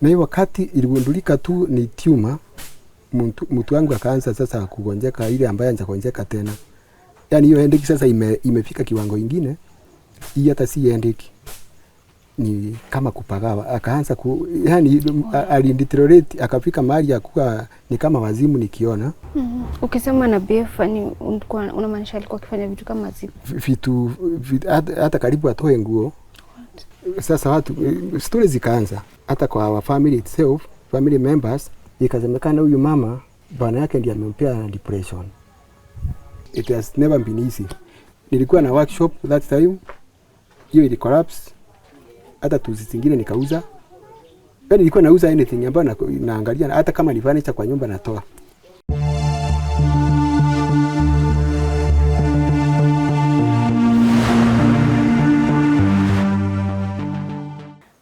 Na hiyo wakati iligundulika tu ni tumor, mtu wangu akaanza sasa kugonjeka ile ambaye anja kugonjeka tena. Yaani hiyo headache sasa imefika kiwango kingine. Hii hata si headache. Ni kama kupagawa. Akaanza yani alideteriorate akafika mahali ya kuwa ni kama wazimu nikiona. Ukisema na BF ni unamaanisha alikuwa akifanya vitu kama zipi? Vitu hata karibu atoe nguo. Sasa watu stories zikaanza hata kwa our family itself, family members, ikasemekana huyu mama bwana yake ndiye amempea depression. It has never been easy. Nilikuwa na workshop that time, hiyo ili collapse, hata tuzi zingine nikauza. Yaani nilikuwa nauza anything ambayo naangalia hata kama ni furniture kwa nyumba natoa.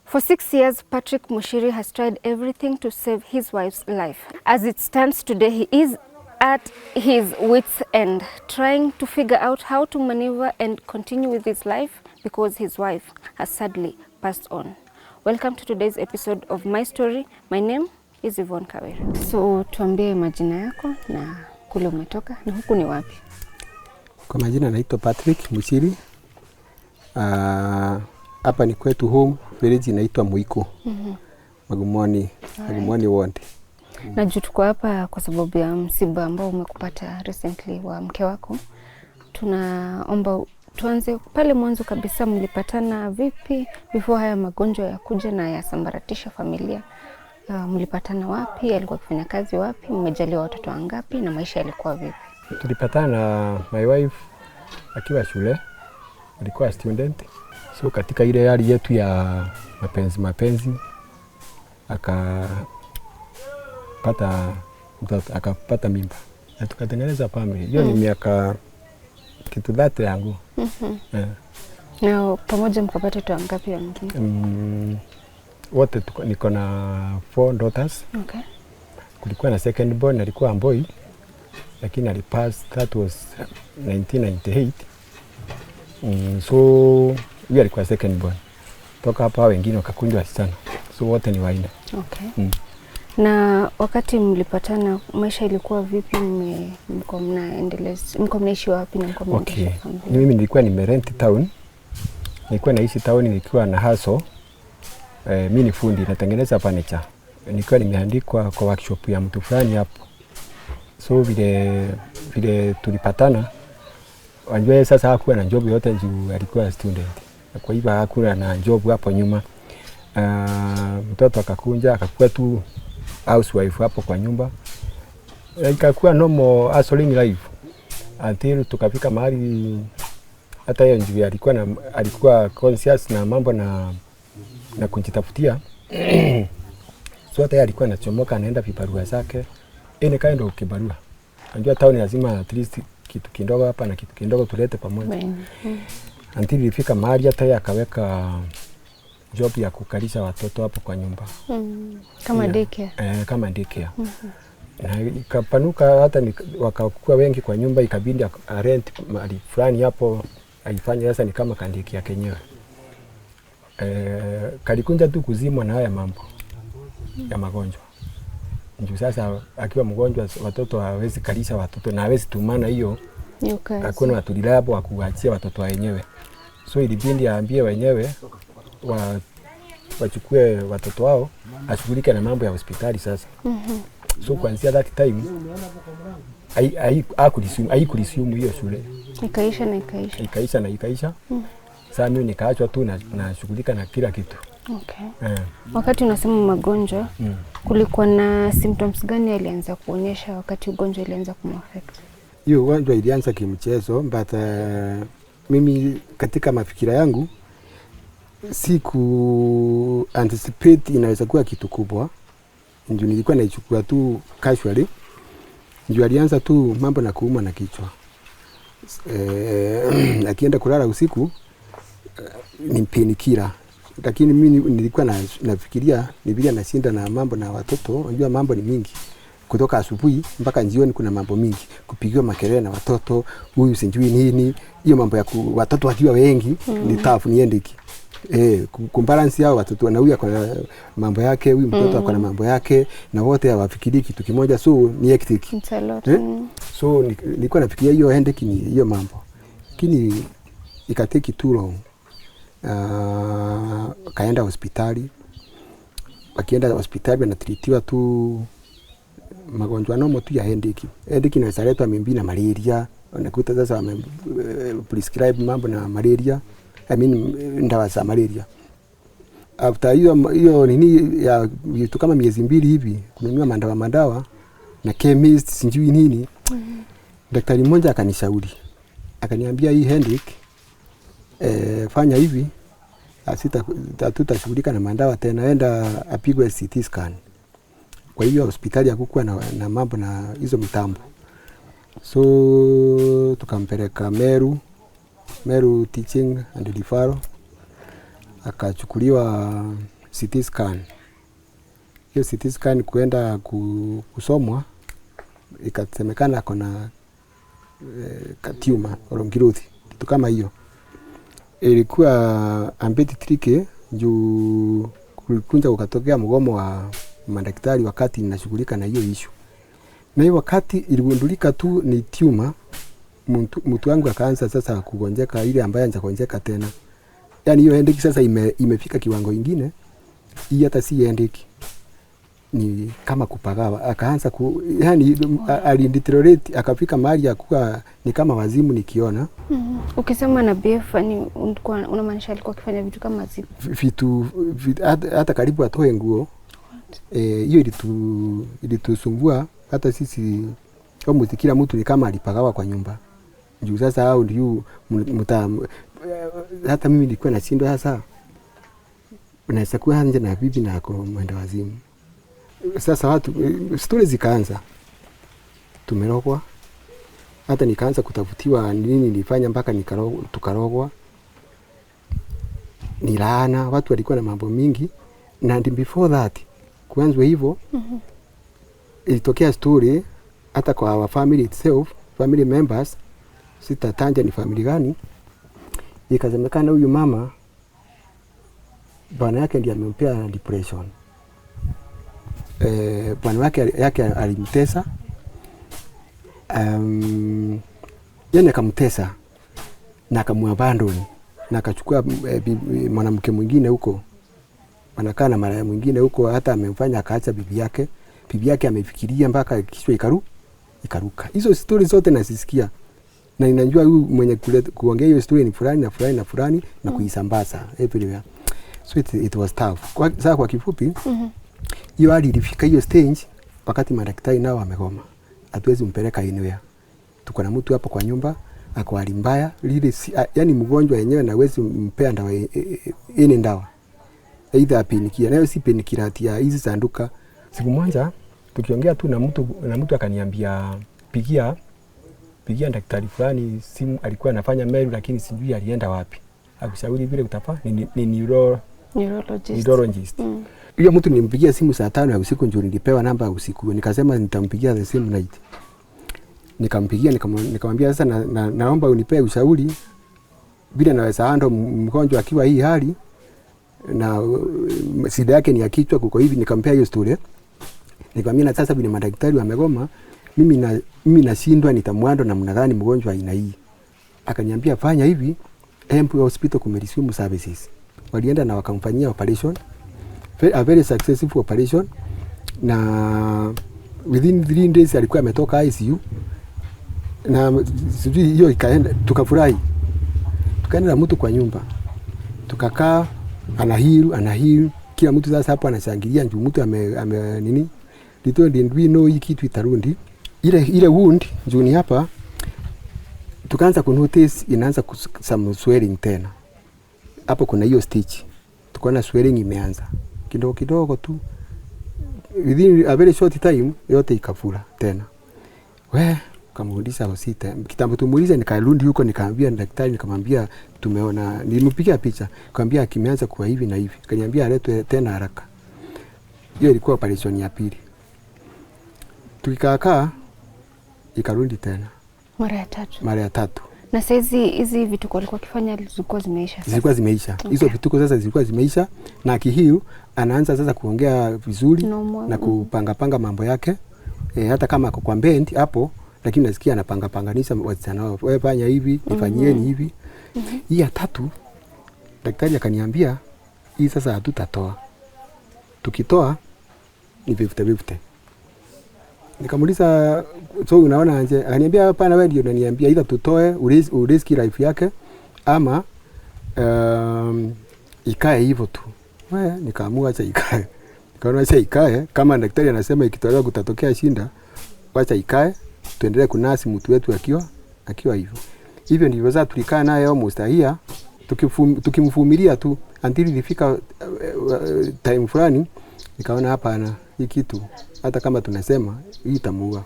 For 6 years, Patrick Muchiri has tried everything to save his wife's life. As it stands today, he is at his wit's end, trying to figure out how to maneuver and continue with his life because his wife has sadly passed on. Welcome to today's episode of My Story. My name is Yvonne. So, tuambie majina yako na kule umetoka na huku ni wapi? Kwa majina naitwa Patrick Muchiri. Hapa ni kwetu home, village inaitwa Muiko. Magumoni Ward. Na tuko hapa kwa sababu ya msiba ambao umekupata recently wa mke wako. Tunaomba tuanze pale mwanzo kabisa, mlipatana vipi before haya magonjwa ya kuja na yasambaratisha familia? Mlipatana wapi? Alikuwa akifanya kazi wapi? Mmejaliwa watoto wangapi na maisha yalikuwa vipi? Tulipatana na my wife akiwa shule. Alikuwa student. So katika ile hali yetu ya mapenzi akapata mimba na tukatengeneza family. Hiyo ni miaka kitu dhati yangu. Na pamoja mkapata watoto wangapi wengine? Wote niko na 4 daughters. Okay. Kulikuwa na second born alikuwa boy, lakini alipass, that was 1998. So yeye alikuwa second born. Toka hapa wengine wakakunjwa wasichana. So wote ni waina. Okay. Na wakati mlipatana maisha ilikuwa vipi? Mko mnaishi wapi na mko mnaishi familia? Mimi nilikuwa nimerent town. Nilikuwa naishi town nikiwa na hustle. Mimi ni fundi natengeneza furniture. Nilikuwa nimeandikwa kwa workshop ya mtu fulani hapo. So vile tulipatana, wanjua sasa hakuwa na job yote juu alikuwa student. Kwa hivyo hakuwa na job hapo nyuma. Mtoto akakunja akakuwa tu housewife hapo kwa nyumba. Ikakuwa normal hustling life until tukafika mahali hata yeye ndio alikuwa conscious na mambo na kujitafutia. So hata yeye alikuwa anachomoka anaenda vibarua zake. Ene kaenda ukibarua. Unajua town lazima at least kitu kidogo hapa na kitu kidogo tulete pamoja. Until ilifika mahali hata yeye akaweka job ya kukalisha watoto hapo kwa nyumba. Kama daycare. Kama daycare. Na ikapanuka hata wakakuwa wengi kwa nyumba, ikabidi rent mahali fulani hapo aifanye sasa ni kama kandiki ya kenyewe. Kalikunja tu kuzimwa na haya mambo ya magonjwa. Ndio sasa akiwa mgonjwa watoto hawezi kalisha watoto na hawezi tumana hiyo. Hakuna watu reliable wa kuachia watoto wenyewe. So ilibidi aambie wenyewe wachukue watoto wao ashughulike na mambo ya hospitali sasa. So kuanzia that time haikulisumu hiyo shule. Ikaisha. Sasa mimi nikaachwa tu na shughulika na kila kitu. Okay. Wakati unasema magonjwa, kulikuwa na symptoms gani alianza kuonyesha wakati ugonjwa ilianza kumaffect? Hiyo ugonjwa ilianza kimchezo, but mimi katika mafikira yangu siku anticipate inaweza kuwa kitu kubwa. Ndio nilikuwa naichukua tu casually. Ndio alianza tu mambo na kuuma na kichwa. Akienda kulala usiku ni penikira. Lakini mimi nilikuwa nafikiria nibidi nashinda na mambo na watoto. Unajua mambo ni mingi. Kutoka asubuhi mpaka jioni kuna mambo mingi. Kupigiwa makelele na watoto, huyu sijui nini. Hiyo mambo ya watoto wakiwa wengi ni tafu niende hiki. kumbalance hao watoto, na huyu akona mambo yake, huyu mtoto akona mambo yake, na wote hawafikiri kitu kimoja, so ni hectic. So nilikuwa nafikiria hiyo headache ni hiyo mambo, lakini ikateki too long. Kaenda hospitali, wakienda hospitali wanatritiwa tu magonjwa nomo tu ya headache. Headache inaweza letwa mimbi na malaria, unakuta sasa prescribe mambo na malaria, ndawa za malaria. After hiyo nini ya vitu kama miezi 2 hivi, kununua mandawa na chemist sijui nini. Daktari mmoja akanishauri, akaniambia hii headache fanya hivi, tutashughulika na mandawa tena, enda apigwe CT scan. Kwa hiyo hospitali hakukuwa na mambo na hizo mitambo. So tukampeleka Meru teaching and referral, akachukuliwa CT scan. Hiyo CT scan kuenda kusomwa, ikasemekana kuna tumor rongiruthi, kitu kama hiyo. Ilikuwa ambeti tricky juu kulikunja ukatokea mgomo wa madaktari wakati ninashughulika na hiyo issue. Na hiyo wakati iligundulika tu ni tumor, mtu wangu akaanza sasa kugonjeka, ile ambaye anagonjeka tena. Yaani hiyo headache sasa imefika kiwango kingine. Hii hata si headache, ni kama kupagawa. Akaanza yani alideteriorate, akafika mahali ya kuwa ni kama wazimu nikiona. Ukisema na BF ni unamaanisha alikuwa akifanya vitu kama zipi? Vitu hata karibu atoe nguo. Hiyo ilitusumbua hata sisi kama kila mtu ni kama alipagawa kwa nyumba. Juu sasa hao ndio hata mimi nilikuwa nashindwa sasa. Unaweza kuwa nje na bibi na mwenda wazimu. Sasa watu stories zikaanza. Tumerogwa. Hata nikaanza kutafutiwa nini nilifanya mpaka tukarogwa. Ni laana, watu walikuwa na mambo mingi. Na before that, kuanzwa hivyo, ilitokea story hata kwa our family itself, family members, sitatanja ni family gani. Ikasemekana huyu mama bwana yake ndiye amempea depression. Bwana yake alimtesa. Yeye akamtesa na akamwabandon na akachukua mwanamke mwingine huko. Anakaa na mara mwingine huko, hata amemfanya akaacha bibi yake. Bibi yake amefikiria mpaka kichwa ikaruka. Hizo stories zote nazisikia. Na ninajua huyu mwenye kuongea hiyo story ni fulani na fulani na fulani na kuisambaza everywhere. So it was tough. Kwa kifupi, hiyo hali ilifika hiyo stage wakati madaktari nao wamegoma. Hatuwezi mpeleka anywhere. Tuko na mtu hapa kwa nyumba, ako hali mbaya, yani mgonjwa yenyewe na hawezi mpea ndawa ene ndawa. Aidha penikia, nayo si penikia ya hizi sanduka. Siku moja tukiongea tu na mtu akaniambia pigia daktari fulani simu, alikuwa anafanya Meru lakini sijui alienda wapi. Akushauri vile utapa ni neurologist. Hiyo mtu nimpigia simu saa 5 ya usiku, ndio nilipewa namba ya usiku. Nikasema nitampigia the same night. Nikampigia nikamwambia sasa naomba unipe ushauri vile naweza handle mgonjwa akiwa hii hali na shida yake ni ya kichwa kuko hivi. Nikampea hiyo story. Nikamwambia sasa vile madaktari wamegoma, mimi nashindwa nitamwando na mnadhani mgonjwa aina hii. Akaniambia fanya hivi, Embu Hospital kumeresume services. Walienda na wakamfanyia operation, a very successful operation, na within 3 days alikuwa ametoka ICU. Na sijui hiyo ikaenda, tukafurahi. Tukaenda na mtu kwa nyumba. Tukakaa, anahiru, kila mtu sasa hapo anashangilia njoo mtu ame nini? Little did we know hii kitu itarundi. Ile wound njoo ni hapa. Tukaanza kunotice inaanza some swelling tena. Hapo kuna hiyo stitch. Tukaona swelling imeanza. Kidogo tu. Within a very short time yote ikafura tena. Kamrudisha hospitali. Kitambo tumuulize, nikarudi huko nikaambia daktari, nikamwambia tumeona, nilimpigia picha, nikamwambia kimeanza kuwa hivi na hivi. Akaniambia aletwe tena haraka. Hiyo ilikuwa operation ya pili. Tukikaa ikarudi tena mara ya 3. Na sasa hizi vituko alikuwa akifanya zilikuwa zimeisha sasa? Zilikuwa zimeisha. Hizo vituko sasa zilikuwa zimeisha, na akihiu anaanza sasa kuongea vizuri na kupanga mambo yake. Hata kama ako kwa bend hapo, lakini nasikia anapanga-panganisha wasichana wao. Wewe fanya hivi, nifanyieni hivi. Hii ya tatu daktari akaniambia hii sasa hatutatoa. Tukitoa ni 50-50. Nikamuuliza, so unaona anje? Akaniambia hapana, wewe ndio unaniambia either tutoe uriski life yake ama ikae hivyo tu. Wewe nikaamua acha ikae. Nikaona acha ikae, kama daktari anasema ikitolewa kutatokea shinda, acha ikae, tuendelee kunasi mtu wetu akiwa hivyo. Hivyo ndivyo sasa tulikaa naye almost a year tukimvumilia tu until ilifika time fulani nikaona hapana, hii kitu hata kama tunasema hii itamuua.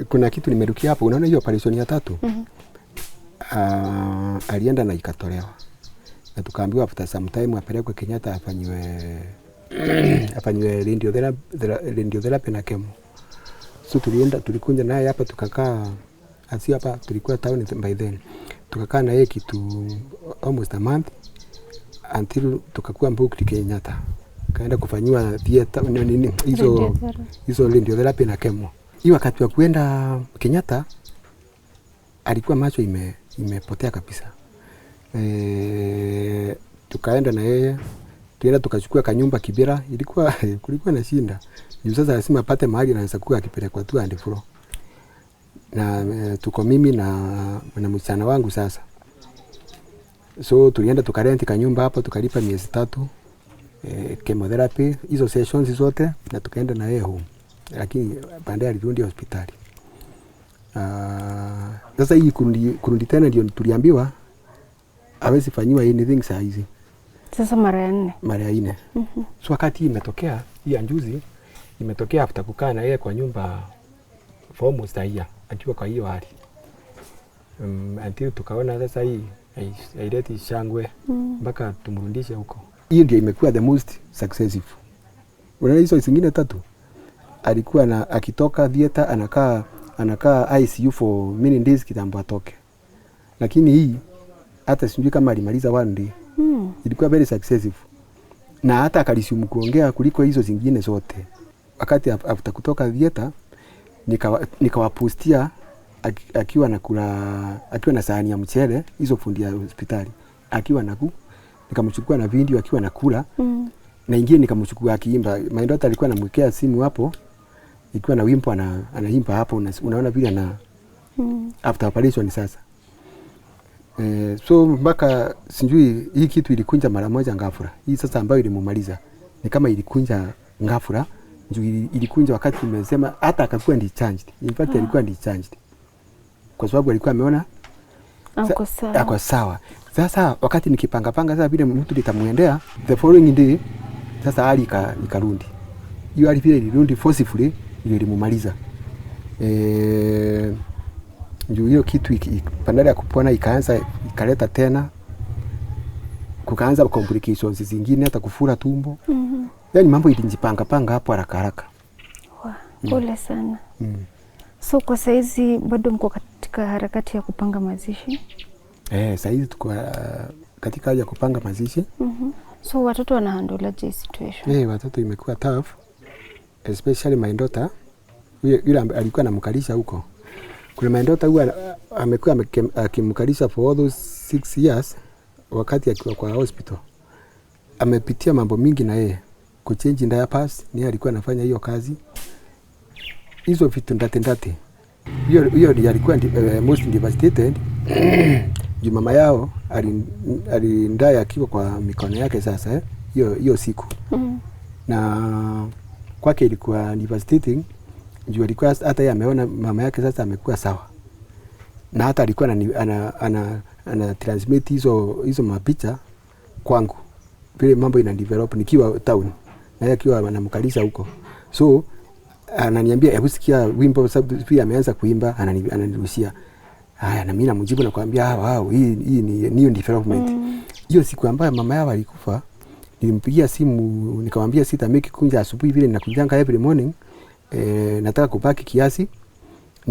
Kuna kitu nimerukia hapo, unaona hiyo operation ya 3 alienda na ikatolewa, na tukaambiwa after some time apelekwe Kenyatta afanywe radiotherapy na chemo. So tulikunja naye hapa tukakaa asi hapa, tulikuwa town by then, tukakaa na yeye kitu almost a month until tukakuwa booked Kenyatta, kaenda kufanywa theater hizo radiotherapy na chemo. Hiyo wakati wa kuenda Kenyatta alikuwa macho imepotea kabisa. Tukaenda na yeye, tukachukua kanyumba Kibera, kulikuwa na shinda. Ni sasa lazima apate mahali anaweza kuwa akipelekwa tu and fro. Na tuko mimi na msichana wangu sasa. So tulienda tukarenti kanyumba hapo, tukalipa miezi 3 chemotherapy hizo sessions zote, na tukaenda na yeye home. Lakini baadaye alirudi hospitali. Sasa hii kurudi tena ndio tuliambiwa hawezi fanywa anything saa hizi. Sasa mara ya 4. Mara ya 4. So wakati imetokea, hii anjuzi imetokea after kukaa na yeye kwa nyumba for almost a year, akiwa kwa hiyo hali. Until tukaona sasa hii haileti shangwe mpaka tumrudishe huko. Hii ndio imekuwa the most successful. Unaona hizo zingine 3 alikuwa akitoka theater anakaa ICU for many days kitambo atoke. Lakini hii hata sijui kama alimaliza 1 day. Ilikuwa very successful. Na hata akalisimu kuongea kuliko hizo zingine zote. Wakati after kutoka theater nikawapostia akiwa na sahani ya mchele, hizo fundi ya hospitali akiwa nikamchukua na video akiwa nakula. Na ingine nikamchukua akiimba. My daughter alikuwa anamwekea simu hapo, ikiwa na wimbo anaimba hapo, unaona vile after operation sasa. So mpaka sijui hii kitu ilikunja mara moja ghafla. Hii sasa ambayo ilimumaliza ni kama ilikunja ghafla, ilikunja wakati nimesema hata akakuwa discharged. In fact alikuwa discharged kwa sababu alikuwa ameona ako sawa. Sasa wakati nikipanga sasa vile mtu litamuendea, the following day sasa hali ikarudi. Hiyo hali vile ilirudi forcefully, ndio ilimumaliza. Ndio hiyo kitu badala ya kupona ikaleta tena, kukaanza complications zingine, hata kufura tumbo. Yaani mambo ilijipanga hapo haraka. Pole sana. So kwa saizi bado mko katika harakati ya kupanga mazishi? Saizi tuko katika hali ya kupanga mazishi. So watoto wanahandle je situation? Watoto imekuwa tough, especially my daughter. Yule alikuwa anamkalisha huko. Kuna my daughter huwa amekuwa akimkalisha for all those 6 years wakati akiwa kwa hospital. Amepitia mambo mingi na yeye. Kuchange diapers, ni alikuwa anafanya hiyo kazi. Hizo vitu ndate. Hiyo alikuwa most devastated. Juu mama yao alindai akiwa kwa mikono yake sasa hiyo siku. Na kwake ilikuwa devastating. Juu alikuwa hata yeye ameona mama yake sasa amekuwa sawa. Na hata alikuwa ana transmit hizo mapicha kwangu. Vile mambo ina develop nikiwa town na yeye akiwa anamkalisha huko. So ananiambia hebu sikia wimbo, sababu pia ameanza kuimba, ananirushia. Haya, na mimi namjibu na kuambia wow, hii ni new development. Hiyo siku ambayo mama yao alikufa, nilimpigia simu nikamwambia sitameki kunja asubuhi vile ninakujanga every morning. Nataka kubaki kiasi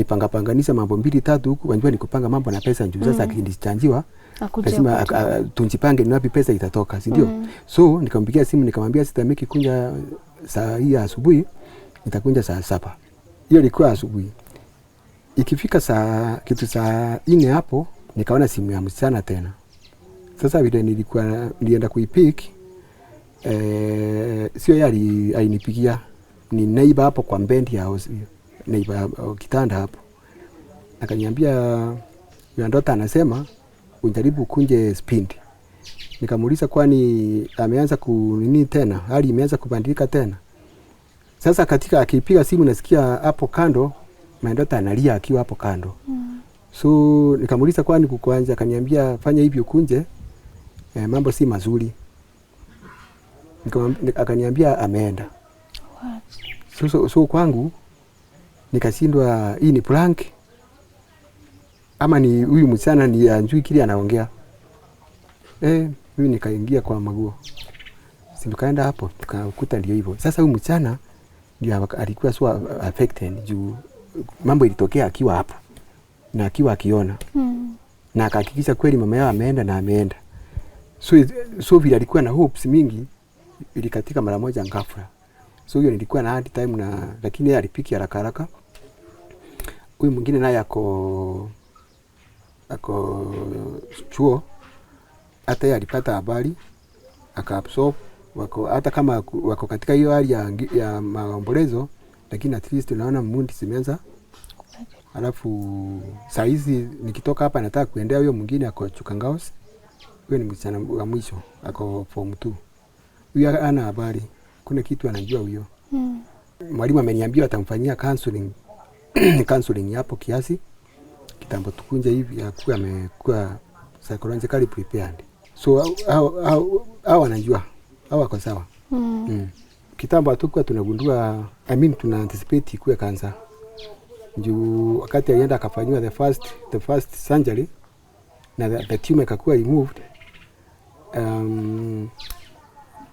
nipanganisha mambo 2-3 huku, wanjua nikupanga mambo na pesa njuu. Sasa akichanjiwa lazima tunjipange ni wapi pesa itatoka, si ndio? So nikampigia simu nikamwambia sitamiki kunja saa hii asubuhi, nitakunja saa 7. Hiyo ilikuwa asubuhi. Ikifika saa 4 hapo nikaona simu ya msichana tena. Sasa vile nilienda kuipick, sio yeye alinipigia, ni neighbor hapo kwa bendi ya house, neighbor kitanda hapo. Akaniambia yule ndota anasema unjaribu kunje spindi. Nikamuuliza kwani ameanza kunini tena, hali imeanza kubadilika tena. Sasa katika akipiga simu nasikia hapo kando Mandota analia akiwa hapo kando. So nikamuuliza kwani kukuanza, akaniambia fanya hivi ukunje, mambo si mazuri. Akaniambia ameenda. So kwangu nikashindwa hii ni prank ama ni huyu msichana ni anjui kile anaongea. Mimi nikaingia kwa maguo. Si tukaenda hapo tukakuta ndio hivyo. Sasa huyu msichana ndio alikuwa so affected juu mambo ilitokea akiwa hapo na akiwa akiona. Na akahakikisha kweli mama yao ameenda na ameenda. So vile alikuwa na hopes mingi ilikatika mara moja ghafla. So hiyo nilikuwa na hard time na lakini yeye alipiki haraka. Huyu mwingine naye ako chuo, hata yeye alipata habari akaabsorb, wako hata kama wako katika hiyo hali ya maombolezo, lakini at least tunaona mundi zimeanza. Alafu saa hizi nikitoka hapa nataka kuendea huyo mwingine ako Chukangaos. Huyo ni msichana wa mwisho ako form 2. Huyo ana habari, kuna kitu anajua huyo. Mwalimu ameniambia atamfanyia counseling hapo kiasi kitambo tukunje hivi akuwa amekuwa psychologically prepared. So hao anajua, hao wako sawa. Kitambo tukua tunagundua, tuna anticipate kuwe cancer. Juu wakati alienda akafanywa the first surgery na the tumor ikakuwa removed,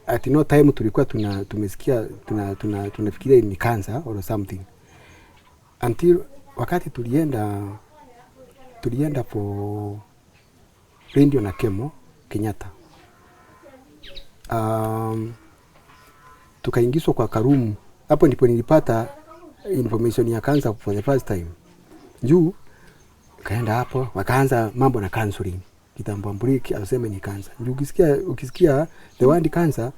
at no time tulikuwa tumesikia tunafikiria ni cancer or something, until wakati tulienda for radio na chemo Kenyatta. Tukaingizwa kwa karumu. Hapo ndipo nilipata information ya cancer for the first time. Juu kaenda hapo wakaanza mambo na counseling. Kitambo mbuliki aseme ni cancer. Juu ukisikia the word cancer,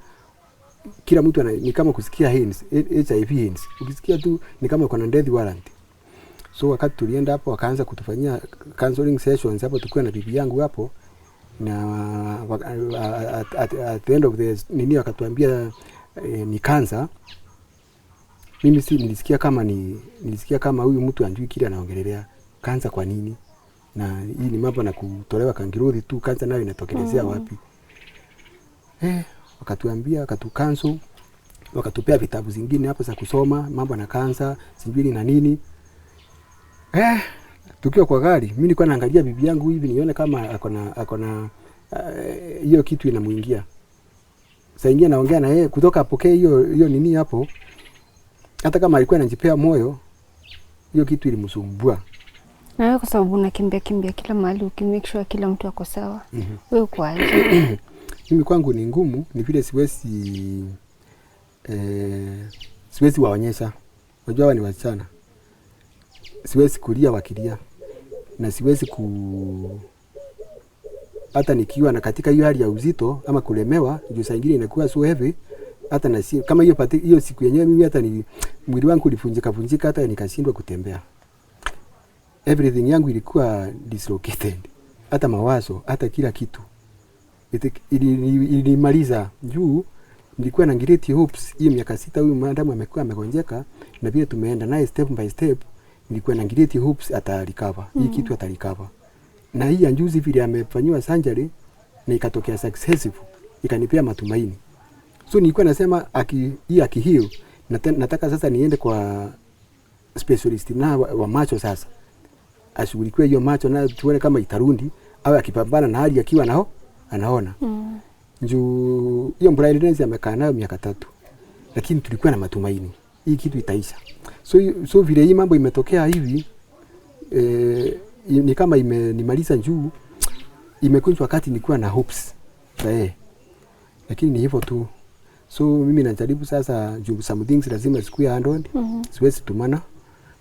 kila mtu ni kama kusikia HIV hints. Ukisikia tu ni kama kuna death warrant. So wakati tulienda hapo wakaanza kutufanyia counseling sessions hapo, tukiwa na bibi yangu hapo, na at the end of the nini wakatuambia ni cancer. Mimi nilisikia kama huyu mtu anjui kile anaongelelea cancer kwa nini, na hii ni mambo na kutolewa kangiruthi tu, cancer nayo inatokelezea wapi. Wakatuambia wakatucancel, wakatupea vitabu zingine hapo za kusoma mambo na cancer sijui na nini. Tukiwa kwa gari mimi nilikuwa naangalia bibi yangu hivi nione kama akona hiyo kitu inamuingia. Sasa ingia naongea na yeye kutoka apokee hiyo nini hapo, hata kama alikuwa anajipea moyo, hiyo kitu ilimsumbua. Na wewe kwa sababu unakimbia kila mahali ukimake sure kila mtu ako sawa. Wewe kwa aje? Mimi kwangu ni ngumu, ni vile siwezi waonyesha. Unajua ni wasichana. Siwezi kulia wakilia. Na siwezi hata nikiwa na katika hiyo hali ya uzito ama kulemewa, juu saa nyingine inakuwa so heavy, hata na kama hiyo siku yenyewe mimi hata ni mwili wangu ulifunjika hata nikashindwa kutembea. Everything yangu ilikuwa dislocated. Hata mawazo, hata kila kitu. Ilimaliza juu nilikuwa na great hopes. Hiyo miaka 6 huyu mwanadamu amekuwa amegonjeka, na vile tumeenda naye step by step, nilikuwa na great hopes atarecover. Hii kitu atarecover. Na hii anjuzi vile amefanywa surgery na ikatokea successful, ikanipea matumaini. So nilikuwa nasema akiheal, nataka sasa niende kwa specialist na wa macho sasa. Ashughulikie hiyo macho na tuone kama itarundi au akipambana na hali akiwa nao anaona. Njoo hiyo blindness amekaa nayo miaka 3. Lakini tulikuwa na matumaini. Hii kitu itaisha. So vile hii mambo imetokea hivi, ni kama imenimaliza juu, imekunjwa wakati nilikuwa na hopes. Lakini ni hivyo tu. So mimi najaribu sasa juu some things lazima zikuwe handled. Siwezi tumana.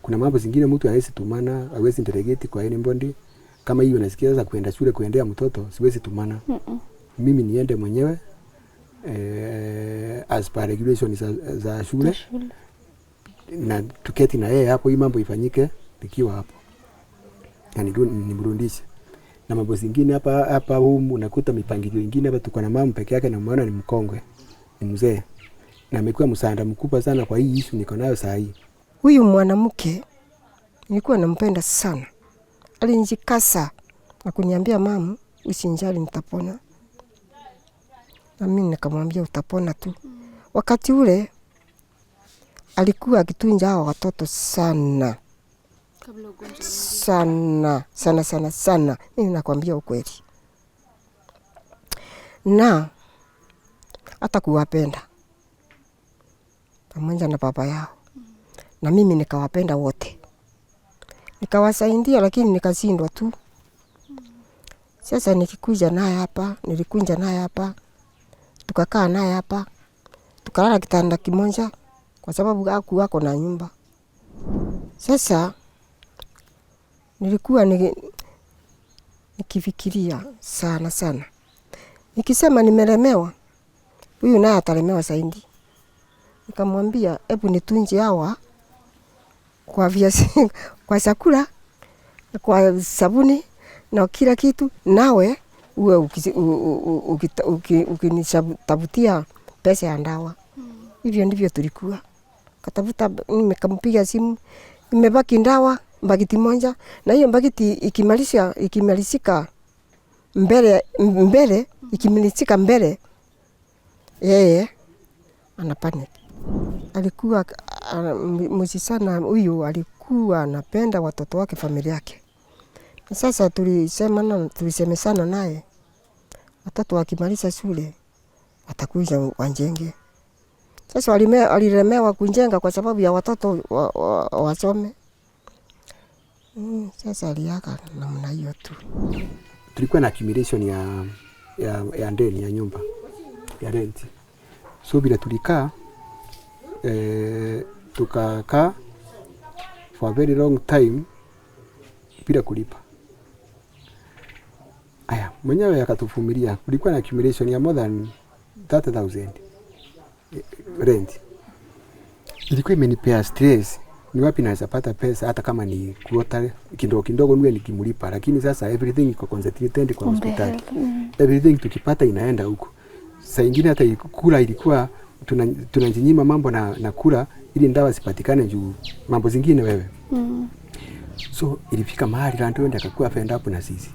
Kuna mambo zingine mtu hawezi tumana, hawezi delegate kwa anybody. Kama hiyo nasikia sasa kuenda shule kuendea mtoto, siwezi tumana. Mimi niende mwenyewe as per regulations za shule. Na tuketi na yeye hapo, hii mambo ifanyike nikiwa hapo. Na nimrudishe. Na mambo zingine hapa humu unakuta mipangilio mingine hapa, tuko na mama peke yake na muona ni mkongwe. Ni mzee. Na amekuwa msaada mkubwa sana kwa hii issue niko nayo saa hii. Huyu mwanamke nilikuwa nampenda sana. Alinijikasa na kuniambia, mama, usinjali nitapona. Na mimi nikamwambia utapona tu. Wakati ule alikuwa akitunza hao watoto sana. Sana. Mimi nakwambia ukweli. Na hata kuwapenda pamoja na baba yao. Na mimi nikawapenda wote. Nikawasaidia lakini nikashindwa tu. Sasa nilikuja naye hapa. Tukakaa naye hapa. Tukalala kitanda kimoja kwa sababu hakuwako na nyumba. Sasa nilikuwa nikifikiria sana. Nikisema nimelemewa, huyu naye atalemewa zaidi. Nikamwambia, hebu nitunje hawa kwa viazi, kwa chakula, kwa sabuni na kila kitu, nawe uwe ukinitafutia pesa ya dawa. Hivyo ndivyo tulikuwa. Katafuta, nikampiga simu, imebaki dawa pakiti moja, na hiyo pakiti ikimalizika mbele, yeye anapanic. Alikuwa msisana huyu alikuwa anapenda watoto wake, familia yake. Sasa tulisemesana naye, watoto wakimaliza shule watakuja wanjenge. Sasa walilemewa kunjenga kwa sababu ya watoto wasome. Sasa aliaga namna hiyo tu. Tulikuwa na accumulation ya ndeni ya nyumba ya rent. So bila tulikaa tukakaa for a very long time bila kulipa. Mwenyewe akatuvumilia. Kulikuwa na accumulation ya more than 30,000 rent. Ilikuwa imenipea stress. Ni wapi naweza pata pesa hata kama ni quarter kidogo niwe nikimlipa, lakini sasa everything iko concentrated kwa hospitali. Everything tukipata inaenda huko. Saa nyingine hata kula ilikuwa tunajinyima mambo na kula ili ndawa sipatikane juu mambo zingine wewe. So ilifika mahali Randy ndio akakuwa fend up na sisi.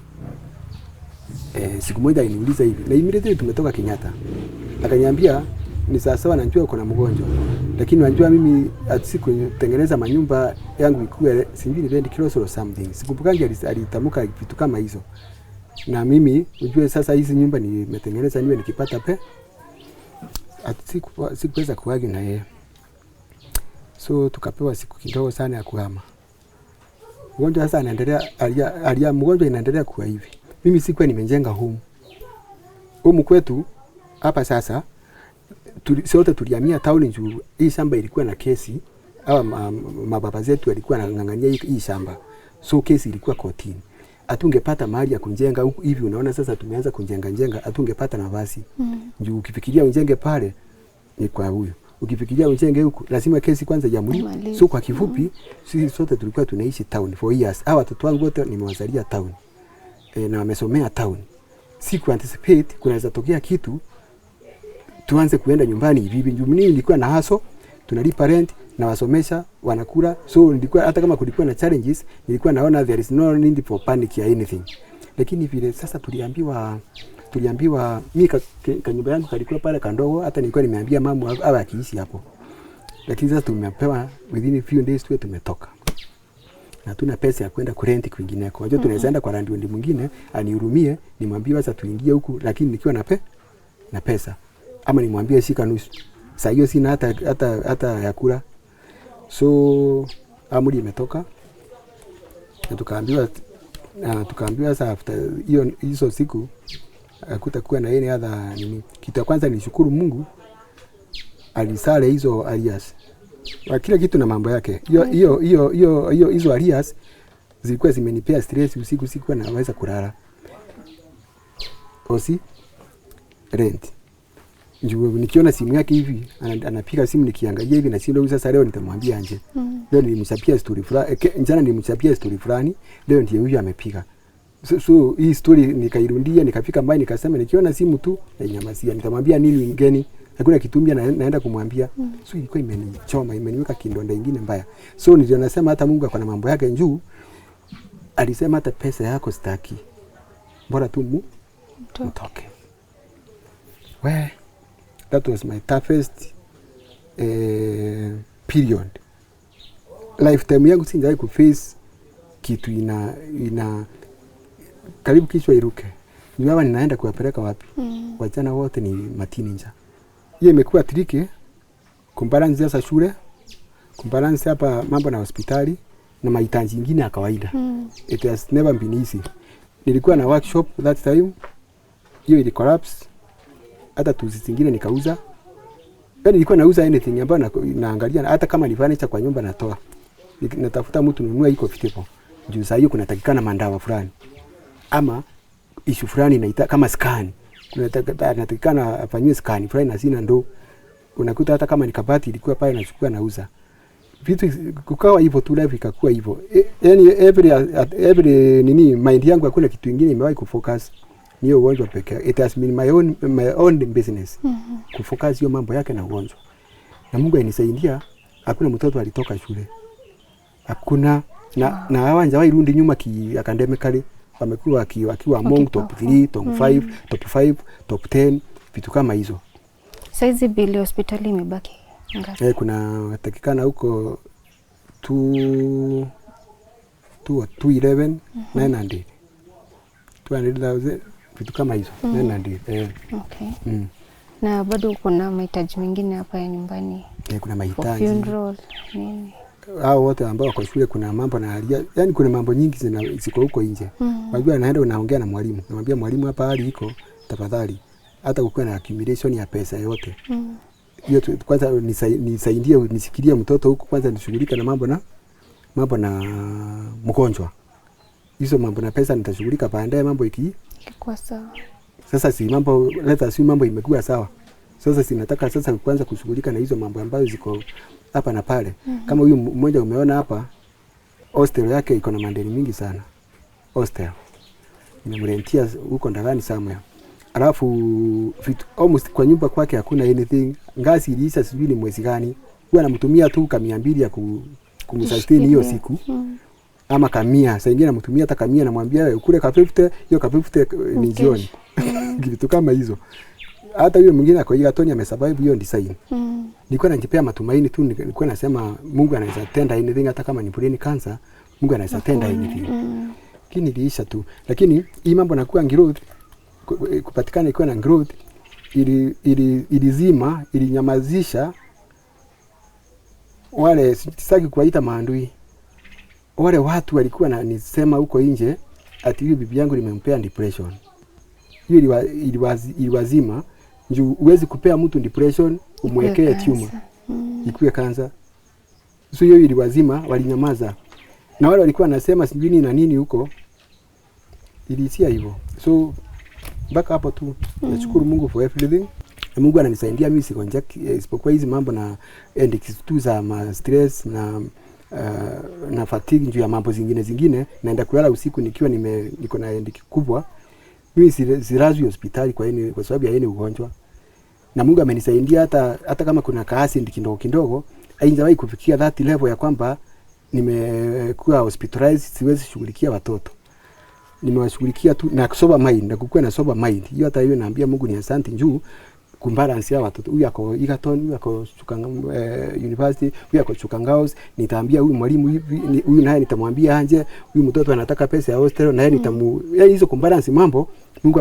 Siku moja aliniuliza hivi, na immediately tumetoka Kenyatta. Akaniambia ni sawa najua kuna mgonjwa, lakini najua mimi atikutengeneza manyumba yangu ikuwe singine rent close or something. Sikubukangi alitamka vitu kama hizo. Na mimi ujue sasa hizi nyumba nimetengeneza niwe nikipata sikuweza kuagi na yeye. So tukapewa siku kidogo sana ya kuhama. Mgonjwa sasa anaendelea mgonjwa inaendelea kuwa hivi. Mimi sikuwa nimejenga humu kwetu hapa sasa. Sote tulihamia town juu hii shamba ilikuwa na kesi au mababa zetu walikuwa wanangangania hii shamba. So kesi ilikuwa kotini. Atungepata mahali ya kujenga huku hivi, unaona sasa tumeanza kujenga atungepata nafasi. Juu ukifikiria ujenge pale ni kwa huyu. Ukifikiria ujenge huku lazima kesi kwanza iamliwe. So kwa kifupi sisi sote tulikuwa tunaishi town for years. Hawa watoto wangu wote nimewazalia town. Na wamesomea town. Siku anticipate kunaweza tokea kitu tuanze kuenda nyumbani hivi. Mimi nilikuwa na haso, tunalipa rent na wasomesha wanakula. So nilikuwa hata kama kulikuwa na challenges nilikuwa naona there is no need for panic ya anything. Lakini vile sasa tuliambiwa mimi nyumba yangu kalikuwa pale kandogo, hata nilikuwa nimeambia mama awe akiishi hapo. Lakini sasa tumepewa within a few days tu tumetoka. Na tuna pesa ya kwenda kurenti kwingineko. Unajua tunaweza enda kwa landlord mwingine anihurumie, nimwambie sasa tuingie huku, lakini nikiwa na pesa. Ama nimwambie shika nusu. Sasa hiyo sina hata ya kula. So amri imetoka. Na tukaambiwa sasa after hizo siku hakutakuwa na any other nini. Kitu ya kwanza nilishukuru Mungu alisale hizo alias. Wa kila kitu na mambo yake. Hizo alias zilikuwa zimenipea stress usiku, sikuwa naweza kulala. Osi rent. Njoo nikiona simu yake hivi anapiga simu, nikiangalia hivi na sio sasa leo nitamwambia anje. Leo nilimchapia story fulani, jana nilimchapia story fulani, leo ndiye huyu amepiga. So hii story nikairundia, nikafika mbali, nikasema nikiona simu tu na inyamasia, nitamwambia nini ngeni? Hakuna kitumbia naenda kumwambia. So ilikuwa imenichoma, imeniweka kindonda ingine mbaya. So ndio nasema hata Mungu akona mambo yake njuu. Alisema hata pesa yako sitaki. Bora tu mtoke. Well, that was my toughest period. Lifetime yangu sijawahi kuface kitu ina karibu kichwa iruke. Niwawa ninaenda kuwapeleka wapi? Wajana wote ni mateenager. Hiyo imekuwa tricky kumbalance sasa shule, kumbalance hapa mambo na hospitali na mahitaji mengine ya kawaida. It has never been easy. Nilikuwa na workshop that time. Hiyo ili collapse. Hata tuzi zingine nikauza. Yaani nilikuwa nauza anything ambayo naangalia hata kama ni furniture kwa nyumba natoa. Natafuta mtu nunua iko fitipo. Juu saa hiyo kunatakikana mandawa fulani. Ama issue fulani inaita kama scan. Kunatakikana afanywe scan fulani na sina ndo. Unakuta hata kama ni kabati ilikuwa pale nachukua nauza. Vitu kukawa hivyo tu, life ikakuwa hivyo. Yaani every nini mind yangu hakuna kitu kingine imewahi kufocus. Niyo ugonjwa pekee. It has been my own business. Kufocus hiyo mambo yake na ugonjwa. Na Mungu anisaidia, hakuna mtoto alitoka shule. Hakuna na hawa njawahi rudi nyuma academically, wamekuwa wakiwa among top 3, top 5, top 5, top 10, vitu kama hizo. Saizi bili hospitali imebaki ngapi? Kuna takikana huko 211 900. 200,000 vitu kama hizo. 900. Okay. Na bado kuna mahitaji mengine hapa ya nyumbani. Kuna mahitaji. Funeral nini? Hao wote ambao kwa shule kuna mambo na halia. Yaani kuna mambo nyingi ziko huko nje. Unajua naenda unaongea na mwalimu. Namwambia mwalimu hapa hali iko, tafadhali hata kukiwa na accumulation ya pesa yote. Hiyo kwanza nisaidie nisikilie mtoto huko, kwanza nishughulike na mambo na mgonjwa. Hizo mambo na pesa nitashughulika baadaye mambo ikikuwa sawa. Sasa si mambo mambo imekuwa sawa. Sasa sinataka sasa kwanza kushughulika na hizo mambo ambayo ziko hapa na pale. Kama huyu mmoja umeona hapa, hostel yake iko na mandeni mingi sana. Hostel nimemrentia huko ndani somewhere. Alafu almost kwa nyumba kwake hakuna anything. Ngazi iliisha sijui ni mwezi gani. Huwa anamtumia tu kama 200 ya kumsustain hiyo siku. Ama kamia, saa nyingine namtumia hata kamia, namwambia kule ka 50, hiyo ka 50 ni jioni. Vitu kama hizo. Hata yule mwingine akoiga Tony amesurvive hiyo design. Nilikuwa najipea matumaini tu, nilikuwa nasema Mungu anaweza tenda anything, hata kama ni brain cancer, Mungu anaweza tenda anything. Lakini iliisha tu. Lakini hii mambo nakuwa growth, kupatikana ikiwa na growth, ilizima, ilinyamazisha wale sitaki kuwaita maandui. Wale watu walikuwa nisema huko nje ati hiyo bibi yangu nimempea depression. Hiyo iliwazima. Njoo uwezi kupea mtu depression umwekee tumor. Ikuwe kansa. So hiyo iliwazima, walinyamaza. Na wale walikuwa nasema sijui na nini huko, ilisia hivyo. So mpaka hapo tu nashukuru Mungu for everything. Na Mungu ananisaidia mimi sikonja isipokuwa hizi mambo na index tu za stress na fatigue juu ya mambo zingine naenda kulala usiku nikiwa niko na index kubwa. Mimi silazwi hospitali kwa sababu ya yeye ugonjwa. Na Mungu amenisaidia hata kama kuna kaasi kidogo haijawahi kufikia that level ya kwamba nimekuwa hospitalized, siwezi shughulikia watoto. Nimewashughulikia tu na sober mind, na kukua na sober mind. Hiyo hata hiyo naambia Mungu ni asante juu kumbalance ya watoto. Huyu ako Egerton, huyu ako university, huyu ako Chukangaos. Nitaambia huyu mwalimu hivi, huyu naye nitamwambia anje, huyu mtoto anataka pesa ya hostel, na yeye yaani hizo kumbalance mambo. Mungu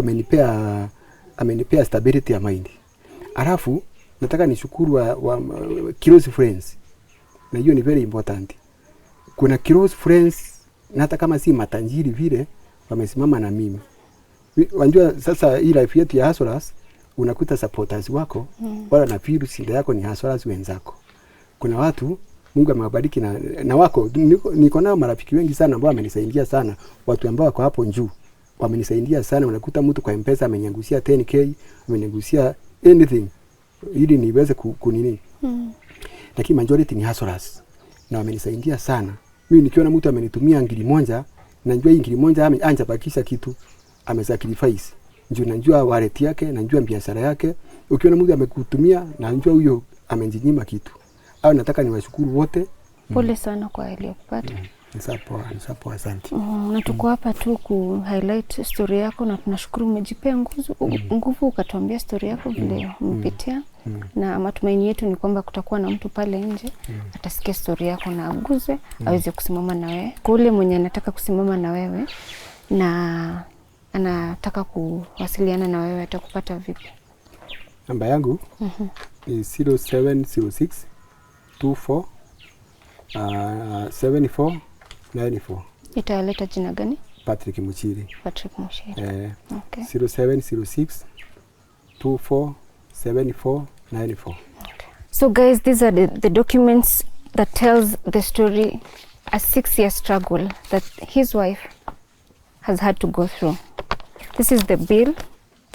amenipea stability ya mind. Alafu nataka nishukuru wa close friends. Na hiyo ni very important. Kuna close friends na hata kama si matajiri vile wamesimama na mimi. Wanjua sasa hii life yetu ya hustlers, unakuta supporters wako wala na feel shida yako ni hustlers wenzako. Kuna watu Mungu amewabariki na wako niko nao marafiki wengi sana ambao wamenisaidia sana, watu ambao wako hapo juu wamenisaidia sana. Unakuta mtu kwa M-Pesa amenyangusia 10k, amenyangusia anything ili niweze kunini. Lakini majority ni hustlers na wamenisaidia sana. Mimi nikiona mtu amenitumia ngiri moja, najua hii ngiri moja anja bakisha kitu, amesacrifice. Njoo najua wallet yake, najua biashara yake. Ukiona mtu amekutumia, najua huyo amenjinyima kitu. Au nataka niwashukuru wote. Pole sana kwa aliyopata. Nisapoa asante. Na tuko hapa tu ku highlight story yako, na tunashukuru umejipea nguvu ukatuambia story yako vile umepitia. Na matumaini yetu ni kwamba kutakuwa na mtu pale nje atasikia story yako na aguze aweze kusimama na wewe. Kwa ule mwenye anataka kusimama na wewe na anataka kuwasiliana na wewe atakupata vipi? Namba yangu ni 0706 24 74 94. Italeta jina gani? Patrick Muchiri. Patrick Muchiri. Okay. 0706 24 74 94. Okay. So guys, these are the documents that tells the story, a 6-year struggle that his wife has had to go through. This is the bill,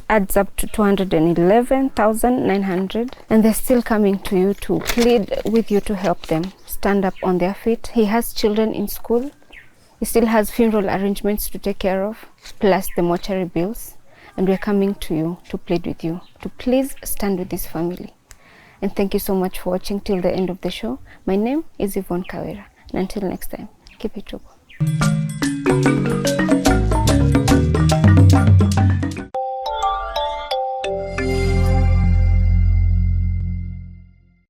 adds up to 211,900, and they're still coming to you to plead with you to help them stand up on their feet. He has children in school. He still has funeral arrangements to take care of, plus the mortuary bills. And we're coming to you to plead with you to please stand with this family. And thank you so much for watching till the end of the show. My name is Yvonne. And until next time, keep it Tuko.